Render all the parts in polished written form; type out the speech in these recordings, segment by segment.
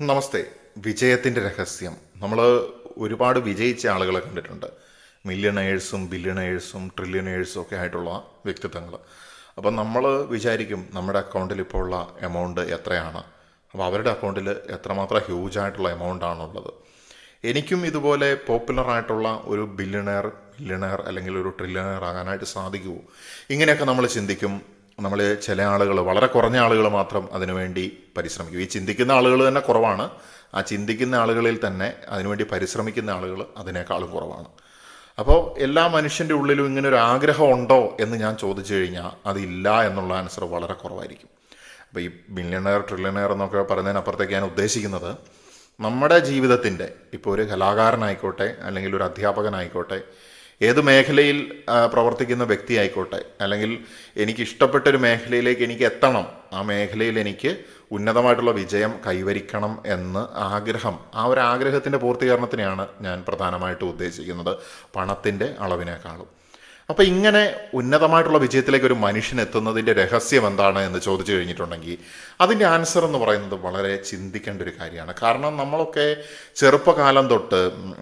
നമസ്തേ. വിജയത്തിൻ്റെ രഹസ്യം. നമ്മൾ ഒരുപാട് വിജയിച്ച ആളുകളെ കണ്ടിട്ടുണ്ട്. മില്യണേഴ്സും ബില്യണേഴ്സും ട്രില്യണേഴ്സും ഒക്കെ ആയിട്ടുള്ള വ്യക്തിത്വങ്ങൾ. അപ്പം നമ്മൾ വിചാരിക്കും നമ്മുടെ അക്കൗണ്ടിൽ ഇപ്പോൾ ഉള്ള എമൗണ്ട് എത്രയാണ്, അപ്പോൾ അവരുടെ അക്കൗണ്ടിൽ എത്രമാത്രം ഹ്യൂജായിട്ടുള്ള എമൗണ്ട് ആണുള്ളത്. എനിക്കും ഇതുപോലെ പോപ്പുലറായിട്ടുള്ള ഒരു ബില്യണയർ അല്ലെങ്കിൽ ഒരു ട്രില്യണയർ ആകാനായിട്ട് സാധിക്കുമോ? ഇങ്ങനെയൊക്കെ നമ്മൾ ചിന്തിക്കും. നമ്മൾ ചില ആളുകൾ, വളരെ കുറഞ്ഞ ആളുകൾ മാത്രം അതിനുവേണ്ടി പരിശ്രമിക്കും. ഈ ചിന്തിക്കുന്ന ആളുകൾ തന്നെ കുറവാണ്. ആ ചിന്തിക്കുന്ന ആളുകളിൽ തന്നെ അതിനുവേണ്ടി പരിശ്രമിക്കുന്ന ആളുകൾ അതിനേക്കാളും കുറവാണ്. അപ്പോൾ എല്ലാ മനുഷ്യൻ്റെ ഉള്ളിലും ഇങ്ങനെ ഒരു ആഗ്രഹം ഉണ്ടോ എന്ന് ഞാൻ ചോദിച്ചു കഴിഞ്ഞാൽ അതില്ല എന്നുള്ള ആൻസർ വളരെ കുറവായിരിക്കും. അപ്പോൾ ഈ ബില്യണയർ ട്രില്യണയർ എന്നൊക്കെ പറയുന്നതിനപ്പുറത്തേക്ക് ഞാൻ ഉദ്ദേശിക്കുന്നത്, നമ്മുടെ ജീവിതത്തിൻ്റെ, ഇപ്പോൾ ഒരു കലാകാരനായിക്കോട്ടെ അല്ലെങ്കിൽ ഒരു അധ്യാപകനായിക്കോട്ടെ, ഏത് മേഖലയിൽ പ്രവർത്തിക്കുന്ന വ്യക്തി ആയിക്കോട്ടെ, അല്ലെങ്കിൽ എനിക്ക് ഇഷ്ടപ്പെട്ടൊരു മേഖലയിലേക്ക് എനിക്ക് എത്തണം, ആ മേഖലയിൽ എനിക്ക് ഉന്നതമായിട്ടുള്ള വിജയം കൈവരിക്കണം എന്ന് ആഗ്രഹം, ആ ഒരു ആഗ്രഹത്തിൻ്റെ പൂർത്തീകരണത്തിനെയാണ് ഞാൻ പ്രധാനമായിട്ടും ഉദ്ദേശിക്കുന്നത്, പണത്തിൻ്റെ അളവിനേക്കാളും. അപ്പോൾ ഇങ്ങനെ ഉന്നതമായിട്ടുള്ള വിജയത്തിലേക്ക് ഒരു മനുഷ്യൻ എത്തുന്നതിൻ്റെ രഹസ്യം എന്താണ് എന്ന് ചോദിച്ചു കഴിഞ്ഞിട്ടുണ്ടെങ്കിൽ അതിൻ്റെ ആൻസർ എന്ന് പറയുന്നത് വളരെ ചിന്തിക്കേണ്ട ഒരു കാര്യമാണ്. കാരണം നമ്മളൊക്കെ ചെറുപ്പകാലം തൊട്ട്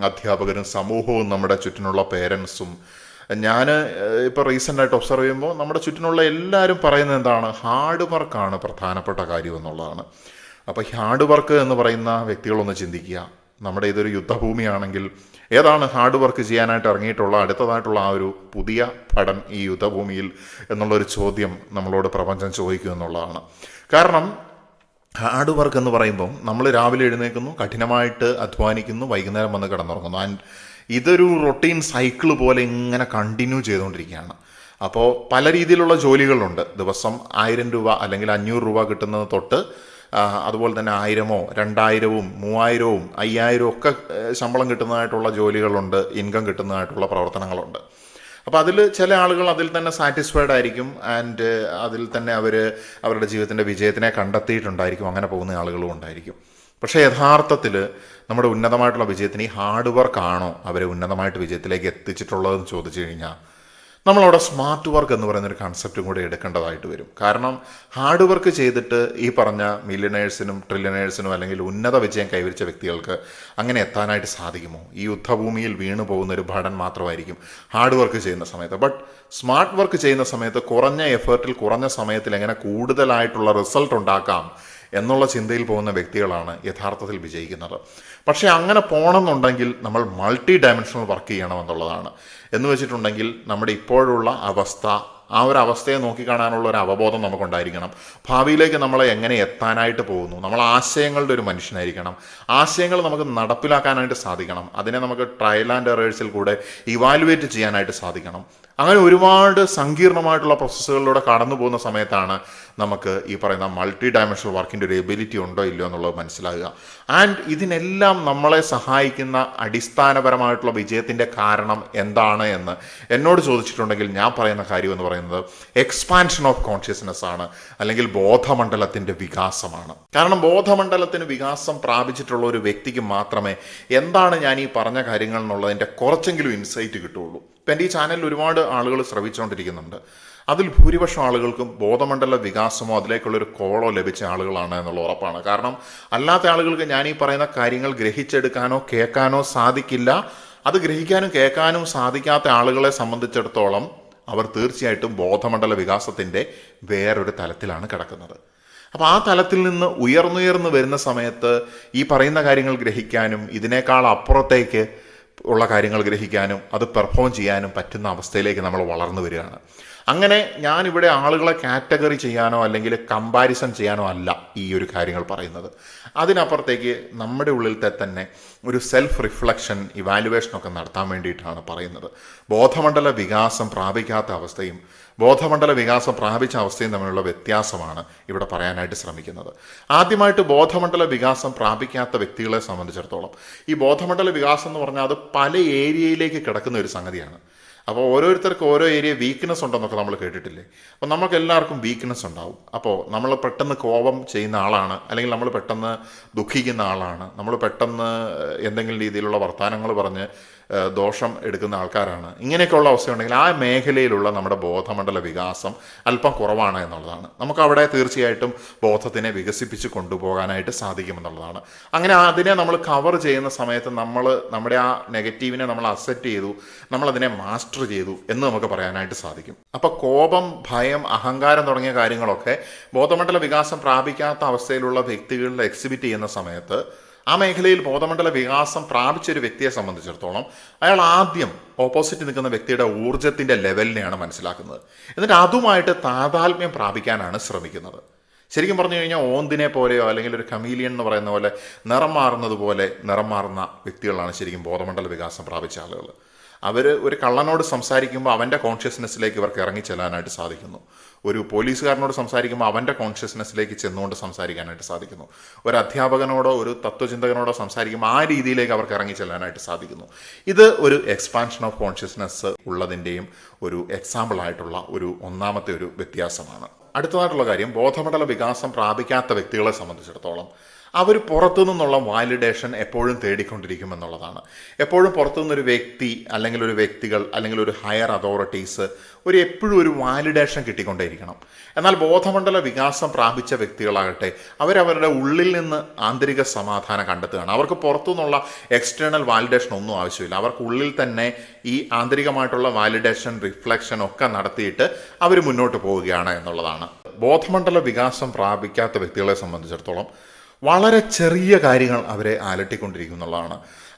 അധ്യാപകരും സമൂഹവും നമ്മുടെ ചുറ്റിനുള്ള പേരൻസും, ഞാൻ ഇപ്പോൾ റീസെൻ്റായിട്ട് ഒബ്സർവ് ചെയ്യുമ്പോൾ നമ്മുടെ ചുറ്റിനുള്ള എല്ലാവരും പറയുന്നത് എന്താണ്, ഹാർഡ് വർക്കാണ് പ്രധാനപ്പെട്ട കാര്യം എന്നുള്ളതാണ്. അപ്പോൾ ഹാർഡ് വർക്ക് എന്ന് പറയുന്ന വ്യക്തികളൊന്ന് ചിന്തിക്കുക. നമ്മുടെ ഇതൊരു യുദ്ധഭൂമിയാണെങ്കിൽ ഏതാണ് ഹാർഡ് വർക്ക് ചെയ്യാനായിട്ട് ഇറങ്ങിയിട്ടുള്ള അടുത്തതായിട്ടുള്ള ആ ഒരു പുതിയ ഭടൻ ഈ യുദ്ധഭൂമിയിൽ എന്നുള്ളൊരു ചോദ്യം നമ്മളോട് പ്രപഞ്ചം ചോദിക്കും എന്നുള്ളതാണ്. കാരണം ഹാർഡ് വർക്ക് എന്ന് പറയുമ്പം നമ്മൾ രാവിലെ എഴുന്നേൽക്കുന്നു, കഠിനമായിട്ട് അധ്വാനിക്കുന്നു, വൈകുന്നേരം വന്ന് കിടന്നുറങ്ങുന്നു. ആൻഡ് ഇതൊരു റൊട്ടീൻ സൈക്കിൾ പോലെ ഇങ്ങനെ കണ്ടിന്യൂ ചെയ്തുകൊണ്ടിരിക്കുകയാണ്. അപ്പോൾ പല രീതിയിലുള്ള ജോലികളുണ്ട്. ദിവസം 1000 രൂപ അല്ലെങ്കിൽ 500 രൂപ കിട്ടുന്നത് തൊട്ട് അതുപോലെ തന്നെ 1000-ഓ 2000-വും 3000-വും 5000-വും ഒക്കെ ശമ്പളം കിട്ടുന്നതായിട്ടുള്ള ജോലികളുണ്ട്, ഇൻകം കിട്ടുന്നതായിട്ടുള്ള പ്രവർത്തനങ്ങളുണ്ട്. അപ്പോൾ അതിൽ ചില ആളുകൾ അതിൽ തന്നെ സാറ്റിസ്ഫൈഡ് ആയിരിക്കും. ആൻഡ് അതിൽ തന്നെ അവരുടെ ജീവിതത്തിൻ്റെ വിജയത്തിനെ കണ്ടെത്തിയിട്ടുണ്ടായിരിക്കും. അങ്ങനെ പോകുന്ന ആളുകളും ഉണ്ടായിരിക്കും. പക്ഷേ യഥാർത്ഥത്തിൽ നമ്മുടെ ഉന്നതമായിട്ടുള്ള വിജയത്തിന് ഈ ഹാർഡ് വർക്കാണോ അവരെ ഉന്നതമായിട്ട് വിജയത്തിലേക്ക് എത്തിച്ചിട്ടുള്ളതെന്ന് ചോദിച്ചു കഴിഞ്ഞാൽ നമ്മളവിടെ സ്മാർട്ട് വർക്ക് എന്ന് പറയുന്നൊരു കൺസെപ്റ്റും കൂടെ എടുക്കേണ്ടതായിട്ട് വരും. കാരണം ഹാർഡ് വർക്ക് ചെയ്തിട്ട് ഈ പറഞ്ഞ മില്യണേഴ്സിനും ട്രില്യണേഴ്സിനും അല്ലെങ്കിൽ ഉന്നത വിജയം കൈവരിച്ച വ്യക്തികൾക്ക് അങ്ങനെ എത്താനായിട്ട് സാധിക്കുമോ? ഈ യുദ്ധഭൂമിയിൽ വീണു പോകുന്ന ഒരു ഭടൻ മാത്രമായിരിക്കും ഹാർഡ് വർക്ക് ചെയ്യുന്ന സമയത്ത്. ബട്ട് സ്മാർട്ട് വർക്ക് ചെയ്യുന്ന സമയത്ത് കുറഞ്ഞ എഫേർട്ടിൽ കുറഞ്ഞ സമയത്തിൽ എങ്ങനെ കൂടുതലായിട്ടുള്ള റിസൾട്ട് ഉണ്ടാക്കാം എന്നുള്ള ചിന്തയിൽ പോകുന്ന വ്യക്തികളാണ് യഥാർത്ഥത്തിൽ വിജയിക്കുന്നത്. പക്ഷേ അങ്ങനെ പോകണമെന്നുണ്ടെങ്കിൽ നമ്മൾ മൾട്ടി ഡയമെൻഷണൽ വർക്ക് ചെയ്യണമെന്നുള്ളതാണ്. എന്ന് വെച്ചിട്ടുണ്ടെങ്കിൽ നമ്മുടെ ഇപ്പോഴുള്ള അവസ്ഥ, ആ ഒരു അവസ്ഥയെ നോക്കിക്കാണാനുള്ള ഒരു അവബോധം നമുക്കുണ്ടായിരിക്കണം. ഭാവിയിലേക്ക് നമ്മളെ എങ്ങനെ എത്താനായിട്ട് പോകുന്നു, നമ്മൾ ആശയങ്ങളുടെ ഒരു മനുഷ്യനായിരിക്കണം. ആശയങ്ങൾ നമുക്ക് നടപ്പിലാക്കാനായിട്ട് സാധിക്കണം. അതിനെ നമുക്ക് ട്രയൽ ആൻഡ് എറേഴ്സിൽ കൂടെ ഇവാലുവേറ്റ് ചെയ്യാനായിട്ട് സാധിക്കണം. അങ്ങനെ ഒരുപാട് സങ്കീർണമായിട്ടുള്ള പ്രോസസ്സുകളിലൂടെ കടന്നു പോകുന്ന സമയത്താണ് നമുക്ക് ഈ പറയുന്ന മൾട്ടി ഡയമെൻഷണൽ വർക്കിൻ്റെ ഒരു എബിലിറ്റി ഉണ്ടോ ഇല്ലയോ എന്നുള്ളത് മനസ്സിലാകുക. ആൻഡ് ഇതിനെല്ലാം നമ്മളെ സഹായിക്കുന്ന അടിസ്ഥാനപരമായിട്ടുള്ള വിജയത്തിൻ്റെ കാരണം എന്താണ് എന്ന് എന്നോട് ചോദിച്ചിട്ടുണ്ടെങ്കിൽ ഞാൻ പറയുന്ന കാര്യം എന്ന് പറയുന്നത് എക്സ്പാൻഷൻ ഓഫ് കോൺഷ്യസ്നെസ് ആണ്, അല്ലെങ്കിൽ ബോധമണ്ഡലത്തിൻ്റെ വികാസമാണ്. കാരണം ബോധമണ്ഡലത്തിന് വികാസം പ്രാപിച്ചിട്ടുള്ള ഒരു വ്യക്തിക്ക് മാത്രമേ എന്താണ് ഞാൻ ഈ പറഞ്ഞ കാര്യങ്ങൾ എന്നുള്ളതിൻ്റെ കുറച്ചെങ്കിലും ഇൻസൈറ്റ് കിട്ടുകയുള്ളൂ. ഇപ്പം എൻ്റെ ഈ ചാനലിൽ ഒരുപാട് ആളുകൾ ശ്രവിച്ചുകൊണ്ടിരിക്കുന്നുണ്ട്. അതിൽ ഭൂരിപക്ഷം ആളുകൾക്കും ബോധമണ്ഡല വികാസമോ അതിലേക്കുള്ളൊരു കോളോ ലഭിച്ച ആളുകളാണ് എന്നുള്ള ഉറപ്പാണ്. കാരണം അല്ലാത്ത ആളുകൾക്ക് ഞാൻ ഈ പറയുന്ന കാര്യങ്ങൾ ഗ്രഹിച്ചെടുക്കാനോ കേൾക്കാനോ സാധിക്കില്ല. അത് ഗ്രഹിക്കാനും കേൾക്കാനും സാധിക്കാത്ത ആളുകളെ സംബന്ധിച്ചിടത്തോളം അവർ തീർച്ചയായിട്ടും ബോധമണ്ഡല വികാസത്തിൻ്റെ വേറൊരു തലത്തിലാണ് കിടക്കുന്നത്. അപ്പോൾ ആ തലത്തിൽ നിന്ന് ഉയർന്നുയർന്ന് വരുന്ന സമയത്ത് ഈ പറയുന്ന കാര്യങ്ങൾ ഗ്രഹിക്കാനും ഇതിനേക്കാൾ അപ്പുറത്തേക്ക് ഉള്ള കാര്യങ്ങൾ ഗ്രഹിക്കാനും അത് പെർഫോം ചെയ്യാനും പറ്റുന്ന അവസ്ഥയിലേക്ക് നമ്മൾ വളർന്നു വരികയാണ്. അങ്ങനെ ഞാനിവിടെ ആളുകളെ കാറ്റഗറി ചെയ്യാനോ അല്ലെങ്കിൽ കമ്പാരിസൺ ചെയ്യാനോ അല്ല ഈ ഒരു കാര്യങ്ങൾ പറയുന്നത്. അതിനപ്പുറത്തേക്ക് നമ്മുടെ ഉള്ളിലത്തെ തന്നെ ഒരു സെൽഫ് റിഫ്ലക്ഷൻ, ഇവാലുവേഷനൊക്കെ നടത്താൻ വേണ്ടിയിട്ടാണ് പറയുന്നത്. ബോധമണ്ഡല വികാസം പ്രാപിക്കാത്ത അവസ്ഥയും ബോധമണ്ഡല വികാസം പ്രാപിച്ച അവസ്ഥയും തമ്മിലുള്ള വ്യത്യാസമാണ് ഇവിടെ പറയാനായിട്ട് ശ്രമിക്കുന്നത്. ആദ്യമായിട്ട് ബോധമണ്ഡല വികാസം പ്രാപിക്കാത്ത വ്യക്തികളെ സംബന്ധിച്ചിടത്തോളം ഈ ബോധമണ്ഡല വികാസം എന്ന് പറഞ്ഞാൽ അത് പല ഏരിയയിലേക്ക് കിടക്കുന്ന ഒരു സംഗതിയാണ്. അപ്പോൾ ഓരോരുത്തർക്ക് ഓരോ ഏരിയ വീക്ക്നെസ് ഉണ്ടെന്നൊക്കെ നമ്മൾ കേട്ടിട്ടില്ലേ? അപ്പോൾ നമുക്ക് എല്ലാവർക്കും വീക്ക്നെസ് ഉണ്ടാവും. അപ്പോൾ നമ്മൾ പെട്ടെന്ന് കോപം ചെയ്യുന്ന ആളാണ്, അല്ലെങ്കിൽ നമ്മൾ പെട്ടെന്ന് ദുഃഖിക്കുന്ന ആളാണ്, നമ്മൾ പെട്ടെന്ന് എന്തെങ്കിലും രീതിയിലുള്ള വർത്തമാനങ്ങൾ പറഞ്ഞ് ദോഷം എടുക്കുന്ന ആൾക്കാരാണ്. ഇങ്ങനെയൊക്കെയുള്ള അവസ്ഥയുണ്ടെങ്കിൽ ആ മേഖലയിലുള്ള നമ്മുടെ ബോധമണ്ഡല വികാസം അല്പം കുറവാണ് എന്നുള്ളതാണ്. നമുക്കവിടെ തീർച്ചയായിട്ടും ബോധത്തിനെ വികസിപ്പിച്ച് കൊണ്ടുപോകാനായിട്ട് സാധിക്കുമെന്നുള്ളതാണ്. അങ്ങനെ അതിനെ നമ്മൾ കവർ ചെയ്യുന്ന സമയത്ത് നമ്മുടെ ആ നെഗറ്റീവിനെ നമ്മൾ അക്സെപ്റ്റ് ചെയ്തു, നമ്മളതിനെ മാസ്റ്റർ ചെയ്തു എന്ന് നമുക്ക് പറയാനായിട്ട് സാധിക്കും. അപ്പോൾ കോപം, ഭയം, അഹങ്കാരം തുടങ്ങിയ കാര്യങ്ങളൊക്കെ ബോധമണ്ഡല വികാസം പ്രാപിക്കാത്ത അവസ്ഥയിലുള്ള വ്യക്തികളിൽ എക്സിബിറ്റ് ചെയ്യുന്ന സമയത്ത് ആ മേഖലയിൽ ബോധമണ്ഡല വികാസം പ്രാപിച്ച ഒരു വ്യക്തിയെ സംബന്ധിച്ചിടത്തോളം അയാൾ ആദ്യം ഓപ്പോസിറ്റ് നിൽക്കുന്ന വ്യക്തിയുടെ ഊർജത്തിൻ്റെ ലെവലിനെയാണ് മനസ്സിലാക്കുന്നത്. എന്നിട്ട് അതുമായിട്ട് താതാത്മ്യം പ്രാപിക്കാനാണ് ശ്രമിക്കുന്നത്. ശരിക്കും പറഞ്ഞു കഴിഞ്ഞാൽ ഓന്തിനെ പോലെയോ അല്ലെങ്കിൽ ഒരു കമീലിയൻ എന്ന് പറയുന്ന പോലെ നിറം മാറുന്നത് പോലെ നിറം മാറുന്ന വ്യക്തികളാണ് ശരിക്കും ബോധമണ്ഡല വികാസം പ്രാപിച്ച ആളുകൾ. അവർ ഒരു കള്ളനോട് സംസാരിക്കുമ്പോൾ അവൻ്റെ കോൺഷ്യസ്നെസ്സിലേക്ക് ഇവർക്ക് ഇറങ്ങിച്ചെല്ലാനായിട്ട് സാധിക്കുന്നു. ഒരു പോലീസുകാരനോട് സംസാരിക്കുമ്പോൾ അവൻ്റെ കോൺഷ്യസ്നെസ്സിലേക്ക് ചെന്നുകൊണ്ട് സംസാരിക്കാനായിട്ട് സാധിക്കുന്നു. ഒരു അധ്യാപകനോടോ ഒരു തത്വചിന്തകനോടോ സംസാരിക്കുമ്പോൾ ആ രീതിയിലേക്ക് അവർക്ക് ഇറങ്ങിച്ചെല്ലാനായിട്ട് സാധിക്കുന്നു. ഇത് ഒരു എക്സ്പാൻഷൻ ഓഫ് കോൺഷ്യസ്നെസ് ഉള്ളതിൻ്റെയും ഒരു എക്സാമ്പിളായിട്ടുള്ള ഒന്നാമത്തെ ഒരു വ്യത്യാസമാണ്. അടുത്തതായിട്ടുള്ള കാര്യം, ബോധമണ്ഡല വികാസം പ്രാപിക്കാത്ത വ്യക്തികളെ സംബന്ധിച്ചിടത്തോളം അവർ പുറത്തു നിന്നുള്ള വാലിഡേഷൻ എപ്പോഴും തേടിക്കൊണ്ടിരിക്കുമെന്നുള്ളതാണ്. എപ്പോഴും പുറത്തു നിന്നൊരു വ്യക്തി അല്ലെങ്കിൽ ഒരു വ്യക്തികൾ അല്ലെങ്കിൽ ഒരു ഹയർ അതോറിറ്റീസ് എപ്പോഴും ഒരു വാലിഡേഷൻ കിട്ടിക്കൊണ്ടേയിരിക്കണം. എന്നാൽ ബോധമണ്ഡല വികാസം പ്രാപിച്ച വ്യക്തികളാകട്ടെ അവരവരുടെ ഉള്ളിൽ നിന്ന് ആന്തരിക സമാധാനം കണ്ടെത്തുകയാണ്. അവർക്ക് പുറത്തു നിന്നുള്ള എക്സ്റ്റേണൽ വാലിഡേഷൻ ഒന്നും ആവശ്യമില്ല. അവർക്ക് ഉള്ളിൽ തന്നെ ഈ ആന്തരികമായിട്ടുള്ള വാലിഡേഷൻ, റിഫ്ലക്ഷൻ ഒക്കെ നടത്തിയിട്ട് അവർ മുന്നോട്ട് പോവുകയാണ് എന്നുള്ളതാണ്. ബോധമണ്ഡല വികാസം പ്രാപിക്കാത്ത വ്യക്തികളെ സംബന്ധിച്ചിടത്തോളം വളരെ ചെറിയ കാര്യങ്ങൾ അവരെ അലട്ടിക്കൊണ്ടിരിക്കും എന്നുള്ളതാണ്.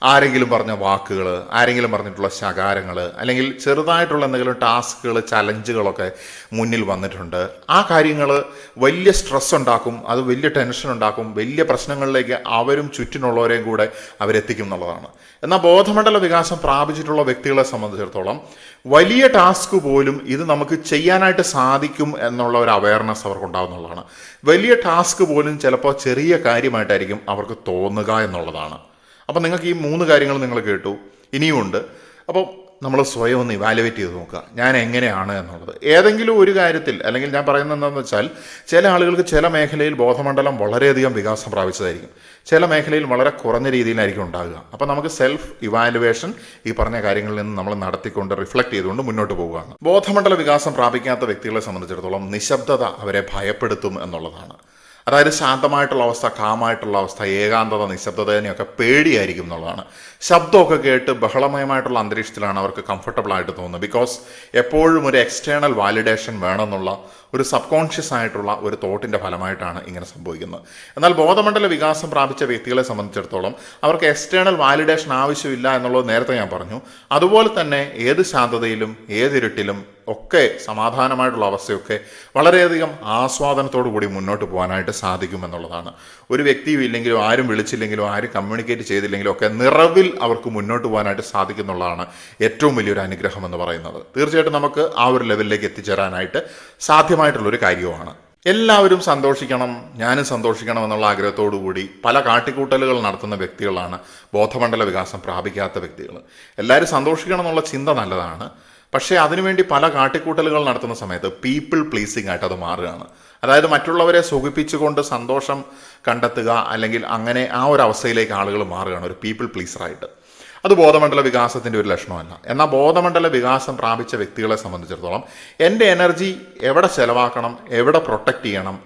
ആരെങ്കിലും പറഞ്ഞ വാക്കുകൾ, ആരെങ്കിലും പറഞ്ഞിട്ടുള്ള ശകാരങ്ങൾ, അല്ലെങ്കിൽ ചെറുതായിട്ടുള്ള എന്തെങ്കിലും ടാസ്കുകൾ, ചലഞ്ചുകളൊക്കെ മുന്നിൽ വന്നിട്ടുണ്ട്. ആ കാര്യങ്ങൾ വലിയ സ്ട്രെസ് ഉണ്ടാക്കും, അത് വലിയ ടെൻഷൻ ഉണ്ടാക്കും, വലിയ പ്രശ്നങ്ങളിലേക്ക് അവരും ചുറ്റിനുള്ളവരെയും കൂടെ അവരെത്തിക്കും എന്നുള്ളതാണ്. എന്നാൽ ബോധമണ്ഡല വികാസം പ്രാപിച്ചിട്ടുള്ള വ്യക്തികളെ സംബന്ധിച്ചിടത്തോളം വലിയ ടാസ്ക് പോലും ഇത് നമുക്ക് ചെയ്യാനായിട്ട് സാധിക്കും എന്നുള്ള ഒരു അവയർനെസ് അവർക്കുണ്ടാകുന്നുള്ളതാണ്. വലിയ ടാസ്ക് പോലും ചിലപ്പോൾ ചെറിയ കാര്യമായിട്ടായിരിക്കും അവർക്ക് തോന്നുക എന്നുള്ളതാണ്. അപ്പം നിങ്ങൾക്ക് ഈ 3 കാര്യങ്ങൾ നിങ്ങൾ കേട്ടു, ഇനിയുമുണ്ട്. അപ്പം നമ്മൾ സ്വയം ഒന്ന് ഇവാലുവേറ്റ് ചെയ്ത് നോക്കുക, ഞാൻ എങ്ങനെയാണ് എന്നുള്ളത്. ഏതെങ്കിലും ഒരു കാര്യത്തിൽ, അല്ലെങ്കിൽ ഞാൻ പറയുന്നത് എന്താണെന്ന് വെച്ചാൽ, ചില ആളുകൾക്ക് ചില മേഖലയിൽ ബോധമണ്ഡലം വളരെയധികം വികാസം പ്രാപിച്ചതായിരിക്കും, ചില മേഖലയിൽ വളരെ കുറഞ്ഞ രീതിയിലായിരിക്കും ഉണ്ടാകുക. അപ്പം നമുക്ക് സെൽഫ് ഇവാലുവേഷൻ ഈ പറഞ്ഞ കാര്യങ്ങളിൽ നിന്ന് നമ്മൾ നടത്തിക്കൊണ്ട് റിഫ്ലക്ട് ചെയ്തുകൊണ്ട് മുന്നോട്ട് പോവുകയാണ്. ബോധമണ്ഡല വികാസം പ്രാപിക്കാത്ത വ്യക്തികളെ സംബന്ധിച്ചിടത്തോളം നിശബ്ദത അവരെ ഭയപ്പെടുത്തും എന്നുള്ളതാണ്. അതായത് ശാന്തമായിട്ടുള്ള അവസ്ഥ, കാമായിട്ടുള്ള അവസ്ഥ, ഏകാന്തത, നിശബ്ദതേനെയൊക്കെ പേടിയായിരിക്കും എന്നുള്ളതാണ്. ശബ്ദമൊക്കെ കേട്ട് ബഹളമയമായിട്ടുള്ള അന്തരീക്ഷത്തിലാണ് അവർക്ക് കംഫർട്ടബിൾ ആയിട്ട് തോന്നുന്നത്. ബിക്കോസ് എപ്പോഴും ഒരു എക്സ്റ്റേണൽ വാലിഡേഷൻ വേണമെന്നുള്ള ഒരു സബ് കോൺഷ്യസ് ആയിട്ടുള്ള ഒരു തോട്ടിൻ്റെ ഫലമായിട്ടാണ് ഇങ്ങനെ സംഭവിക്കുന്നത്. എന്നാൽ ബോധമണ്ഡല വികാസം പ്രാപിച്ച വ്യക്തികളെ സംബന്ധിച്ചിടത്തോളം അവർക്ക് എക്സ്റ്റേണൽ വാലിഡേഷൻ ആവശ്യമില്ല എന്നുള്ളത് നേരത്തെ ഞാൻ പറഞ്ഞു. അതുപോലെ തന്നെ ഏത് ശാന്തതയിലും ഏതിരുട്ടിലും ഒക്കെ സമാധാനമായിട്ടുള്ള അവസ്ഥയൊക്കെ വളരെയധികം ആസ്വാദനത്തോടു കൂടി മുന്നോട്ട് പോകാനായിട്ട് സാധിക്കുമെന്നുള്ളതാണ്. ഒരു വ്യക്തിയും ഇല്ലെങ്കിലും, ആരും വിളിച്ചില്ലെങ്കിലും, ആരും കമ്മ്യൂണിക്കേറ്റ് ചെയ്തില്ലെങ്കിലും ഒക്കെ നിറവിൽ അവർക്ക് മുന്നോട്ട് പോകാനായിട്ട് സാധിക്കുന്നുള്ളതാണ് ഏറ്റവും വലിയൊരു അനുഗ്രഹം എന്ന് പറയുന്നത്. തീർച്ചയായിട്ടും നമുക്ക് ആ ഒരു ലെവലിലേക്ക് എത്തിച്ചേരാനായിട്ട് സാധ്യമായിട്ടുള്ളൊരു കാര്യവുമാണ്. എല്ലാവരും സന്തോഷിക്കണം, ഞാനും സന്തോഷിക്കണം എന്നുള്ള ആഗ്രഹത്തോടു കൂടി പല കാട്ടിക്കൂട്ടലുകൾ നടത്തുന്ന വ്യക്തികളാണ് ബോധമണ്ഡല വികാസം പ്രാപിക്കാത്ത വ്യക്തികൾ. എല്ലാവരും സന്തോഷിക്കണം എന്നുള്ള ചിന്ത നല്ലതാണ്. പക്ഷേ അതിനുവേണ്ടി പല കാട്ടിക്കൂട്ടലുകൾ നടത്തുന്ന സമയത്ത് പീപ്പിൾ പ്ലീസിങ് ആയിട്ട് അത് മാറുകയാണ്. അതായത് മറ്റുള്ളവരെ സുഖിപ്പിച്ചുകൊണ്ട് സന്തോഷം കണ്ടെത്തുക, അല്ലെങ്കിൽ അങ്ങനെ ആ ഒരു അവസ്ഥയിലേക്ക് ആളുകൾ മാറുകയാണ് ഒരു പീപ്പിൾ പ്ലീസറായിട്ട്. അത് ബോധമണ്ഡല വികാസത്തിൻ്റെ ഒരു ലക്ഷണമല്ല. എന്നാൽ ബോധമണ്ഡല വികാസം പ്രാപിച്ച വ്യക്തികളെ സംബന്ധിച്ചിടത്തോളം എൻ്റെ എനർജി എവിടെ ചെലവാക്കണം, എവിടെ പ്രൊട്ടക്റ്റ് ചെയ്യണം,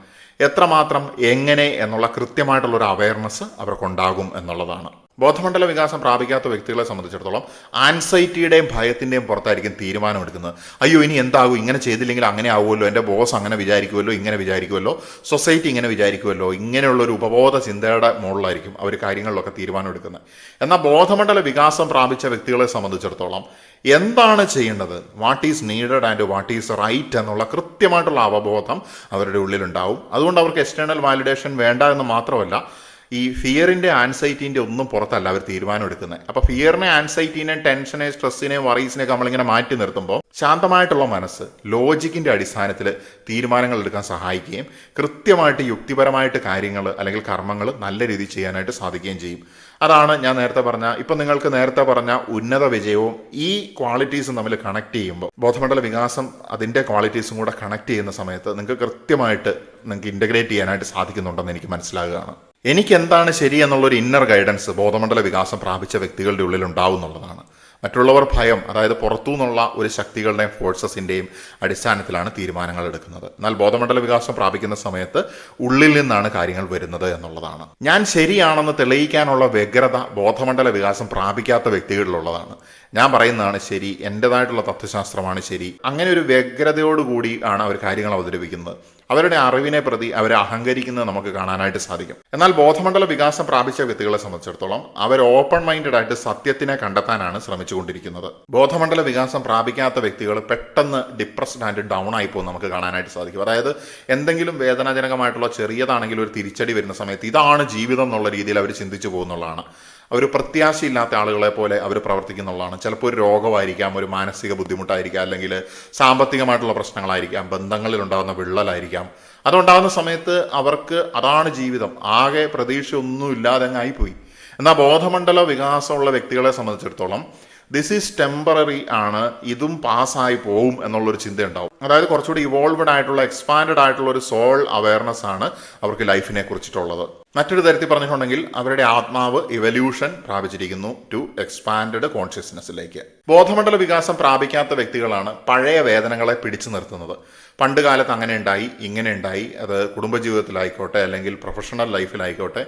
എത്രമാത്രം, എങ്ങനെ എന്നുള്ള കൃത്യമായിട്ടുള്ളൊരു അവയർനെസ് അവർക്കുണ്ടാകും എന്നുള്ളതാണ്. ബോധമണ്ഡല വികാസം പ്രാപിക്കാത്ത വ്യക്തികളെ സംബന്ധിച്ചിടത്തോളം ആൻസൈറ്റിയുടെയും ഭയത്തിൻ്റെയും പുറത്തായിരിക്കും തീരുമാനമെടുക്കുന്നത്. അയ്യോ ഇനി എന്താകും, ഇങ്ങനെ ചെയ്തില്ലെങ്കിൽ അങ്ങനെ ആവുമല്ലോ, എൻ്റെ ബോസ് അങ്ങനെ വിചാരിക്കുമല്ലോ, ഇങ്ങനെ വിചാരിക്കുമല്ലോ, സൊസൈറ്റി ഇങ്ങനെ വിചാരിക്കുമല്ലോ, ഇങ്ങനെയുള്ളൊരു ഉപബോധ ചിന്തയുടെ മുകളിലായിരിക്കും അവർ കാര്യങ്ങളിലൊക്കെ തീരുമാനമെടുക്കുന്നത്. എന്നാൽ ബോധമണ്ഡല വികാസം പ്രാപിച്ച വ്യക്തികളെ സംബന്ധിച്ചിടത്തോളം എന്താണ് ചെയ്യേണ്ടത്, what is needed and what is right എന്നുള്ള കൃത്യമായിട്ടുള്ള അവബോധം അവരുടെ ഉള്ളിലുണ്ടാവും. അതുകൊണ്ട് അവർക്ക് എക്സ്റ്റേണൽ വാലിഡേഷൻ വേണ്ട എന്ന് മാത്രമല്ല, ഈ ഫിയറിൻ്റെ ആൻസൈറ്റീൻ്റെ ഒന്നും പുറത്തല്ല അവർ തീരുമാനം എടുക്കുന്നത്. അപ്പോൾ ഫിയറിനെ, ആൻസൈറ്റീനെ, ടെൻഷനെ, സ്ട്രെസ്സിനെ, വറീസിനെയൊക്കെ നമ്മളിങ്ങനെ മാറ്റി നിർത്തുമ്പോൾ ശാന്തമായിട്ടുള്ള മനസ്സ് ലോജിക്കിൻ്റെ അടിസ്ഥാനത്തിൽ തീരുമാനങ്ങൾ എടുക്കാൻ സഹായിക്കുകയും കൃത്യമായിട്ട് യുക്തിപരമായിട്ട് കാര്യങ്ങൾ അല്ലെങ്കിൽ കർമ്മങ്ങൾ നല്ല രീതിയിൽ ചെയ്യാനായിട്ട് സാധിക്കുകയും ചെയ്യും. അതാണ് ഞാൻ നേരത്തെ പറഞ്ഞ, ഇപ്പം നിങ്ങൾക്ക് നേരത്തെ പറഞ്ഞ ഉന്നത വിജയവും ഈ ക്വാളിറ്റീസും തമ്മിൽ കണക്ട് ചെയ്യുമ്പോൾ, ബോധമണ്ഡല വികാസം അതിൻ്റെ ക്വാളിറ്റീസും കൂടെ കണക്ട് ചെയ്യുന്ന സമയത്ത് നിങ്ങൾക്ക് കൃത്യമായിട്ട് നിങ്ങൾക്ക് ഇൻ്റഗ്രേറ്റ് ചെയ്യാനായിട്ട് സാധിക്കുന്നുണ്ടെന്ന് എനിക്ക് മനസ്സിലാകുകയാണ്. എനിക്ക് എന്താണ് ശരി എന്നുള്ളൊരു ഇന്നർ ഗൈഡൻസ് ബോധമണ്ഡല വികാസം പ്രാപിച്ച വ്യക്തികളുടെ ഉള്ളിൽ ഉണ്ടാവും എന്നുള്ളതാണ്. മറ്റുള്ളവർ ഭയം, അതായത് പുറത്തു നിന്നുള്ള ഒരു ശക്തികളുടെയും ഫോഴ്സസിൻ്റെയും അടിസ്ഥാനത്തിലാണ് തീരുമാനങ്ങൾ എടുക്കുന്നത്. എന്നാൽ ബോധമണ്ഡല വികാസം പ്രാപിക്കുന്ന സമയത്ത് ഉള്ളിൽ നിന്നാണ് കാര്യങ്ങൾ വരുന്നത് എന്നുള്ളതാണ്. ഞാൻ ശരിയാണെന്ന് തെളിയിക്കാനുള്ള വ്യഗ്രത ബോധമണ്ഡല വികാസം പ്രാപിക്കാത്ത വ്യക്തികളിലുള്ളതാണ്. ഞാൻ പറയുന്നതാണ് ശരി, എൻ്റെതായിട്ടുള്ള തത്വശാസ്ത്രമാണ് ശരി, അങ്ങനെ ഒരു വ്യഗ്രതയോടുകൂടി ആണ് അവർ കാര്യങ്ങൾ അവതരിപ്പിക്കുന്നത്. അവരുടെ അറിവിനെ പ്രതി അവരെ അഹങ്കരിക്കുന്നത് നമുക്ക് കാണാനായിട്ട് സാധിക്കും. എന്നാൽ ബോധമണ്ഡല വികാസം പ്രാപിച്ച വ്യക്തികളെ സംബന്ധിച്ചിടത്തോളം അവർ ഓപ്പൺ മൈൻഡഡ് ആയിട്ട് സത്യത്തിനെ കണ്ടെത്താനാണ് ശ്രമിച്ചുകൊണ്ടിരിക്കുന്നത്. ബോധമണ്ഡല വികാസം പ്രാപിക്കാത്ത വ്യക്തികൾ പെട്ടെന്ന് ഡിപ്രസ്ഡ് ആൻഡ് ഡൗൺ ആയി പോകും നമുക്ക് കാണാനായിട്ട് സാധിക്കും. അതായത് എന്തെങ്കിലും വേദനാജനകമായിട്ടുള്ള ചെറിയതാണെങ്കിലും ഒരു തിരിച്ചടി വരുന്ന സമയത്ത് ഇതാണ് ജീവിതം എന്നുള്ള രീതിയിൽ അവർ ചിന്തിച്ചു പോകുന്നുള്ളതാണ്. അവർ പ്രത്യാശയില്ലാത്ത ആളുകളെ പോലെ അവർ പ്രവർത്തിക്കുന്നുള്ളതാണ്. ചിലപ്പോൾ ഒരു രോഗമായിരിക്കാം, ഒരു മാനസിക ബുദ്ധിമുട്ടായിരിക്കാം, അല്ലെങ്കിൽ സാമ്പത്തികമായിട്ടുള്ള പ്രശ്നങ്ങളായിരിക്കാം, ബന്ധങ്ങളിലുണ്ടാകുന്ന വിള്ളലായിരിക്കാം. അതുണ്ടാകുന്ന സമയത്ത് അവർക്ക് അതാണ് ജീവിതം, ആകെ പ്രതീക്ഷയൊന്നും ഇല്ലാതെ അങ്ങ് ആയിപ്പോയി. എന്നാൽ ബോധമണ്ഡല വികാസമുള്ള വ്യക്തികളെ സംബന്ധിച്ചിടത്തോളം ദിസ് ഈസ് ടെമ്പററി ആണ്, ഇതും പാസ്സായി പോവും എന്നുള്ളൊരു ചിന്ത ഉണ്ടാവും. അതായത് കുറച്ചുകൂടി ഇവോൾവഡ് ആയിട്ടുള്ള, എക്സ്പാൻഡഡ് ആയിട്ടുള്ള ഒരു സോൾ അവയർനെസ് ആണ് അവർക്ക് ലൈഫിനെ കുറിച്ചിട്ടുള്ളത്. മറ്റൊരു തരത്തിൽ പറഞ്ഞിട്ടുണ്ടെങ്കിൽ അവരുടെ ആത്മാവ് ഇവല്യൂഷൻ പ്രാപിച്ചിരിക്കുന്നു ടു എക്സ്പാൻഡഡ് കോൺഷ്യസ്നെസ്സിലേക്ക്. ബോധമണ്ഡല വികാസം പ്രാപിക്കാത്ത വ്യക്തികളാണ് പഴയ വേദനകളെ പിടിച്ചു നിർത്തുന്നത്. പണ്ട് കാലത്ത് അങ്ങനെ ഉണ്ടായി, ഇങ്ങനെ ഉണ്ടായി, അത് കുടുംബജീവിതത്തിലായിക്കോട്ടെ അല്ലെങ്കിൽ പ്രൊഫഷണൽ ലൈഫിലായിക്കോട്ടെ,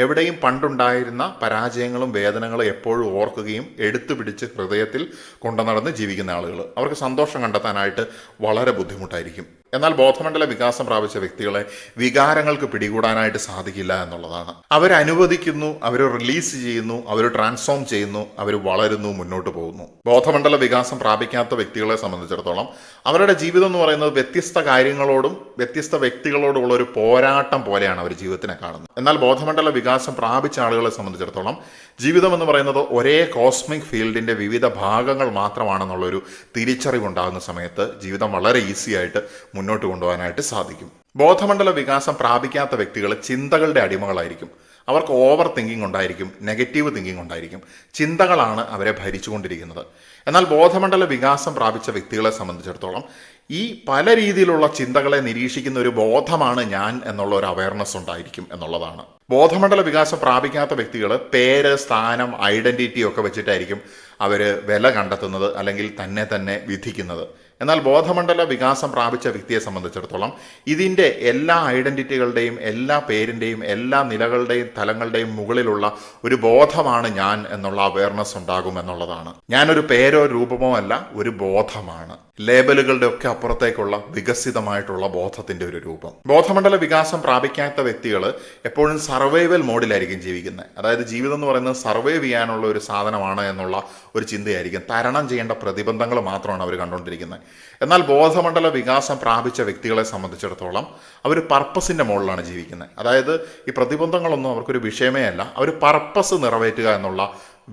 എവിടെയും പണ്ടുണ്ടായിരുന്ന പരാജയങ്ങളും വേദനകളും എപ്പോഴും ഓർക്കുകയും എടുത്തു പിടിച്ച് ഹൃദയത്തിൽ കൊണ്ടു നടന്ന് ജീവിക്കുന്ന ആളുകൾ, അവർക്ക് സന്തോഷം കണ്ടെത്താനായിട്ട് വളരെ ബുദ്ധിമുട്ടായിരിക്കും. എന്നാൽ ബോധമണ്ഡല വികാസം പ്രാപിച്ച വ്യക്തികളെ വികാരങ്ങൾക്ക് പിടികൂടാനായിട്ട് സാധിക്കില്ല എന്നുള്ളതാണ്. അവരനുവദിക്കുന്നു, അവർ റിലീസ് ചെയ്യുന്നു, അവർ ട്രാൻസ്ഫോം ചെയ്യുന്നു, അവർ വളരുന്നു, മുന്നോട്ട് പോകുന്നു. ബോധമണ്ഡല വികാസം പ്രാപിക്കാത്ത വ്യക്തികളെ സംബന്ധിച്ചിടത്തോളം അവരുടെ ജീവിതം എന്ന് പറയുന്നത് വ്യത്യസ്ത കാര്യങ്ങളോടും വ്യത്യസ്ത വ്യക്തികളോടുമുള്ള ഒരു പോരാട്ടം പോലെയാണ് അവർ ജീവിതത്തിനെ കാണുന്നത്. എന്നാൽ ബോധമണ്ഡല വികാസം പ്രാപിച്ച ആളുകളെ സംബന്ധിച്ചിടത്തോളം ജീവിതം എന്ന് പറയുന്നത് ഒരേ കോസ്മിക് ഫീൽഡിന്റെ വിവിധ ഭാഗങ്ങൾ മാത്രമാണെന്നുള്ളൊരു തിരിച്ചറിവുണ്ടാകുന്ന സമയത്ത് ജീവിതം വളരെ ഈസി ആയിട്ട് മുന്നോട്ട് കൊണ്ടുപോകാനായിട്ട് സാധിക്കും. ബോധമണ്ഡല വികാസം പ്രാപിക്കാത്ത വ്യക്തികൾ ചിന്തകളുടെ അടിമകളായിരിക്കും. അവർക്ക് ഓവർ തിങ്കിങ് ഉണ്ടായിരിക്കും, നെഗറ്റീവ് തിങ്കിങ് ഉണ്ടായിരിക്കും. ചിന്തകളാണ് അവരെ ഭരിച്ചുകൊണ്ടിരിക്കുന്നത്. എന്നാൽ ബോധമണ്ഡല വികാസം പ്രാപിച്ച വ്യക്തികളെ സംബന്ധിച്ചിടത്തോളം ഈ പല രീതിയിലുള്ള ചിന്തകളെ നിരീക്ഷിക്കുന്ന ഒരു ബോധമാണ് ഞാൻ എന്നുള്ള ഒരു അവയർനെസ് ഉണ്ടായിരിക്കും എന്നുള്ളതാണ്. ബോധമണ്ഡല വികാസം പ്രാപിക്കാത്ത വ്യക്തികൾ പേര്, സ്ഥാനം, ഐഡന്റിറ്റി ഒക്കെ വെച്ചിട്ടായിരിക്കും അവർ വില കണ്ടെത്തുന്നത് അല്ലെങ്കിൽ തന്നെ വിധിക്കുന്നത്. എന്നാൽ ബോധമണ്ഡല വികാസം പ്രാപിച്ച വ്യക്തിയെ സംബന്ധിച്ചിടത്തോളം ഇതിൻ്റെ എല്ലാ ഐഡന്റിറ്റികളുടെയും, എല്ലാ പേരിൻ്റെയും, എല്ലാ നിലകളുടെയും തലങ്ങളുടെയും മുകളിലുള്ള ഒരു ബോധമാണ് ഞാൻ എന്നുള്ള അവയർനെസ് ഉണ്ടാകും എന്നുള്ളതാണ്. ഞാനൊരു പേരോ രൂപമോ അല്ല, ഒരു ബോധമാണ്. ലേബലുകളുടെ ഒക്കെ അപ്പുറത്തേക്കുള്ള വികസിതമായിട്ടുള്ള ബോധത്തിന്റെ ഒരു രൂപം. ബോധമണ്ഡല വികാസം പ്രാപിക്കാത്ത വ്യക്തികൾ എപ്പോഴും സർവൈവൽ മോഡിലായിരിക്കും ജീവിക്കുന്നത്. അതായത് ജീവിതം എന്ന് പറയുന്നത് സർവൈവ് ചെയ്യാനുള്ള ഒരു സാധനമാണ് എന്നുള്ള ഒരു ചിന്തയായിരിക്കും. തരണം ചെയ്യേണ്ട പ്രതിബന്ധങ്ങൾ മാത്രമാണ് അവർ കണ്ടുകൊണ്ടിരിക്കുന്നത്. എന്നാൽ ബോധമണ്ഡല വികാസം പ്രാപിച്ച വ്യക്തികളെ സംബന്ധിച്ചിടത്തോളം അവർ പർപ്പസിന്റെ മുകളിലാണ് ജീവിക്കുന്നത്. അതായത് ഈ പ്രതിബന്ധങ്ങളൊന്നും അവർക്കൊരു വിഷയമേ അല്ല. അവർ പർപ്പസ് നിറവേറ്റുക എന്നുള്ള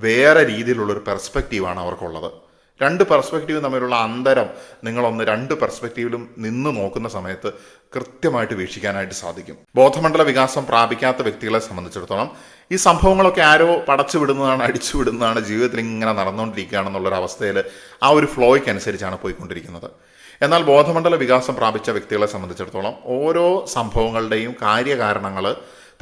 വേറെ രീതിയിലുള്ളൊരു പെർസ്പെക്റ്റീവാണ് അവർക്കുള്ളത്. രണ്ട് പെർസ്പെക്റ്റീവ് തമ്മിലുള്ള അന്തരം നിങ്ങളൊന്ന് രണ്ട് പെർസ്പെക്റ്റീവിലും നിന്ന് നോക്കുന്ന സമയത്ത് കൃത്യമായിട്ട് വീക്ഷിക്കാനായിട്ട് സാധിക്കും. ബോധമണ്ഡല വികാസം പ്രാപിക്കാത്ത വ്യക്തികളെ സംബന്ധിച്ചിടത്തോളം ഈ സംഭവങ്ങളൊക്കെ ആരോ പടച്ചു വിടുന്നതാണ്, അടിച്ചു വിടുന്നതാണ്, ജീവിതത്തിൽ ഇങ്ങനെ നടന്നുകൊണ്ടിരിക്കുകയാണെന്നുള്ളൊരു അവസ്ഥയിൽ ആ ഒരു ഫ്ലോയ്ക്ക് അനുസരിച്ചാണ് പോയിക്കൊണ്ടിരിക്കുന്നത്. എന്നാൽ ബോധമണ്ഡല വികാസം പ്രാപിച്ച വ്യക്തികളെ സംബന്ധിച്ചിടത്തോളം ഓരോ സംഭവങ്ങളുടെയും കാര്യകാരണങ്ങൾ,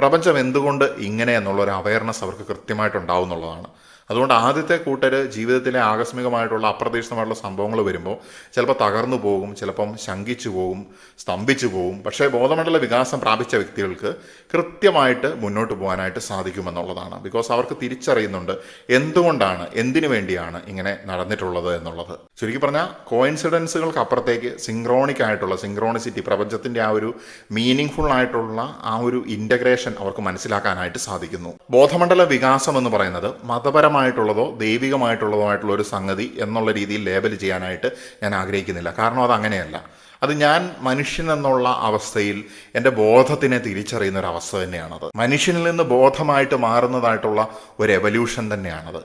പ്രപഞ്ചം എന്തുകൊണ്ട് ഇങ്ങനെ എന്നുള്ളൊരു അവയർനെസ് അവർക്ക് കൃത്യമായിട്ടുണ്ടാവും എന്നുള്ളതാണ്. അതുകൊണ്ട് ആദ്യത്തെ കൂട്ടർ ജീവിതത്തിലെ ആകസ്മികമായിട്ടുള്ള അപ്രതീക്ഷിതമായിട്ടുള്ള സംഭവങ്ങൾ വരുമ്പോൾ ചിലപ്പോൾ തകർന്നു പോകും, ചിലപ്പം ശങ്കിച്ചു പോകും, സ്തംഭിച്ചു പോകും. പക്ഷേ ബോധമണ്ഡല വികാസം പ്രാപിച്ച വ്യക്തികൾക്ക് കൃത്യമായിട്ട് മുന്നോട്ട് പോകാനായിട്ട് സാധിക്കുമെന്നുള്ളതാണ്. ബിക്കോസ് അവർക്ക് തിരിച്ചറിയുന്നുണ്ട് എന്തുകൊണ്ടാണ്, എന്തിനു വേണ്ടിയാണ് ഇങ്ങനെ നടന്നിട്ടുള്ളത് എന്നുള്ളത്. ചുരുക്കി പറഞ്ഞാൽ കോയിൻസിഡൻസുകൾക്ക് അപ്പുറത്തേക്ക് സിങ്ക്രോണിക് ആയിട്ടുള്ള സിങ്ക്രോണിസിറ്റി, പ്രപഞ്ചത്തിന്റെ ആ ഒരു മീനിങ് ഫുൾ ആയിട്ടുള്ള ആ ഒരു ഇന്റഗ്രേഷൻ അവർക്ക് മനസ്സിലാക്കാനായിട്ട് സാധിക്കുന്നു. ബോധമണ്ഡല വികാസം എന്ന് പറയുന്നത് മതപരമായിട്ടുള്ളതോ ദൈവികമായിട്ടുള്ളതോ ആയിട്ടുള്ള ഒരു സംഗതി എന്നുള്ള രീതിയിൽ ലേബൽ ചെയ്യാനായിട്ട് ഞാൻ ആഗ്രഹിക്കുന്നില്ല. കാരണം അത് അങ്ങനെയല്ല. അത് ഞാൻ മനുഷ്യൻ എന്നുള്ള അവസ്ഥയിൽ എൻ്റെ ബോധത്തിനെ തിരിച്ചറിയുന്ന ഒരു അവസ്ഥ തന്നെയാണത്. മനുഷ്യനിൽ നിന്ന് ബോധമായിട്ട് മാറുന്നതായിട്ടുള്ള ഒരു എവല്യൂഷൻ തന്നെയാണത്.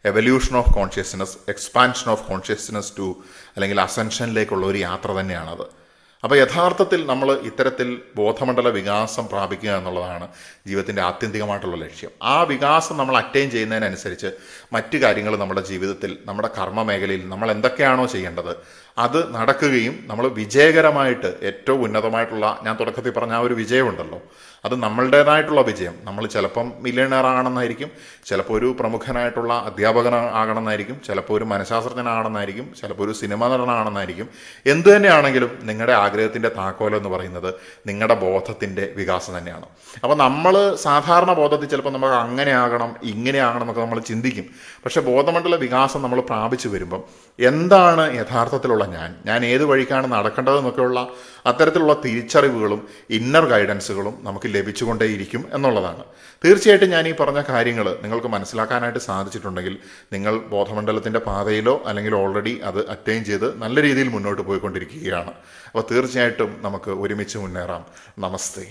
Evolution of consciousness, expansion of consciousness to, അല്ലെങ്കിൽ അസെൻഷനിലേക്കുള്ള ഒരു യാത്ര തന്നെയാണത്. അപ്പോൾ യഥാർത്ഥത്തിൽ നമ്മൾ ഇത്തരത്തിൽ ബോധമണ്ഡല വികാസം പ്രാപിക്കുക എന്നുള്ളതാണ് ജീവിതത്തിൻ്റെ ആത്യന്തികമായിട്ടുള്ള ലക്ഷ്യം. ആ വികാസം നമ്മൾ അറ്റൈൻ ചെയ്യുന്നതിനനുസരിച്ച് മറ്റു കാര്യങ്ങൾ നമ്മുടെ ജീവിതത്തിൽ, നമ്മുടെ കർമ്മ മേഖലയിൽ നമ്മൾ എന്തൊക്കെയാണോ ചെയ്യേണ്ടത് അത് നടക്കുകയും നമ്മൾ വിജയകരമായിട്ട് ഏറ്റവും ഉന്നതമായിട്ടുള്ള, ഞാൻ തുടക്കത്തിൽ പറഞ്ഞ ആ ഒരു വിജയമുണ്ടല്ലോ, അത് നമ്മളുടേതായിട്ടുള്ള വിജയം. നമ്മൾ ചിലപ്പം മില്യണയർ ആകണമെന്നായിരിക്കും, ചിലപ്പോൾ ഒരു പ്രമുഖനായിട്ടുള്ള അധ്യാപകൻ ആകണമെന്നായിരിക്കും, ചിലപ്പോൾ ഒരു മനഃശാസ്ത്രജ്ഞനാണെന്നായിരിക്കും, ചിലപ്പോൾ ഒരു സിനിമാ നടനാണെന്നായിരിക്കും. എന്തു തന്നെയാണെങ്കിലും നിങ്ങളുടെ ആഗ്രഹത്തിൻ്റെ താക്കോലം എന്ന് പറയുന്നത് നിങ്ങളുടെ ബോധത്തിൻ്റെ വികാസം തന്നെയാണ്. അപ്പോൾ നമ്മൾ സാധാരണ ബോധത്തിൽ ചിലപ്പോൾ നമുക്ക് അങ്ങനെ ആകണം ഇങ്ങനെ ആകണം എന്നൊക്കെ നമ്മൾ ചിന്തിക്കും. പക്ഷേ ബോധമണ്ഡല വികാസം നമ്മൾ പ്രാപിച്ചു വരുമ്പം എന്താണ് യഥാർത്ഥത്തിലുള്ള ഞാൻ ഏത് വഴിക്കാണ് നടക്കേണ്ടതെന്നൊക്കെയുള്ള അത്തരത്തിലുള്ള തിരിച്ചറിവുകളും ഇന്നർ ഗൈഡൻസുകളും നമുക്ക് ലഭിച്ചുകൊണ്ടേയിരിക്കും എന്നുള്ളതാണ്. തീർച്ചയായിട്ടും ഞാൻ ഈ പറഞ്ഞ കാര്യങ്ങൾ നിങ്ങൾക്ക് മനസ്സിലാക്കാനായിട്ട് സാധിച്ചിട്ടുണ്ടെങ്കിൽ നിങ്ങൾ ബോധമണ്ഡലത്തിൻ്റെ പാതയിലോ അല്ലെങ്കിൽ ഓൾറെഡി അത് അറ്റൈൻ ചെയ്ത് നല്ല രീതിയിൽ മുന്നോട്ട് പോയിക്കൊണ്ടിരിക്കുകയാണ്. അപ്പോൾ തീർച്ചയായിട്ടും നമുക്ക് ഒരുമിച്ച് മുന്നേറാം. നമസ്തേ.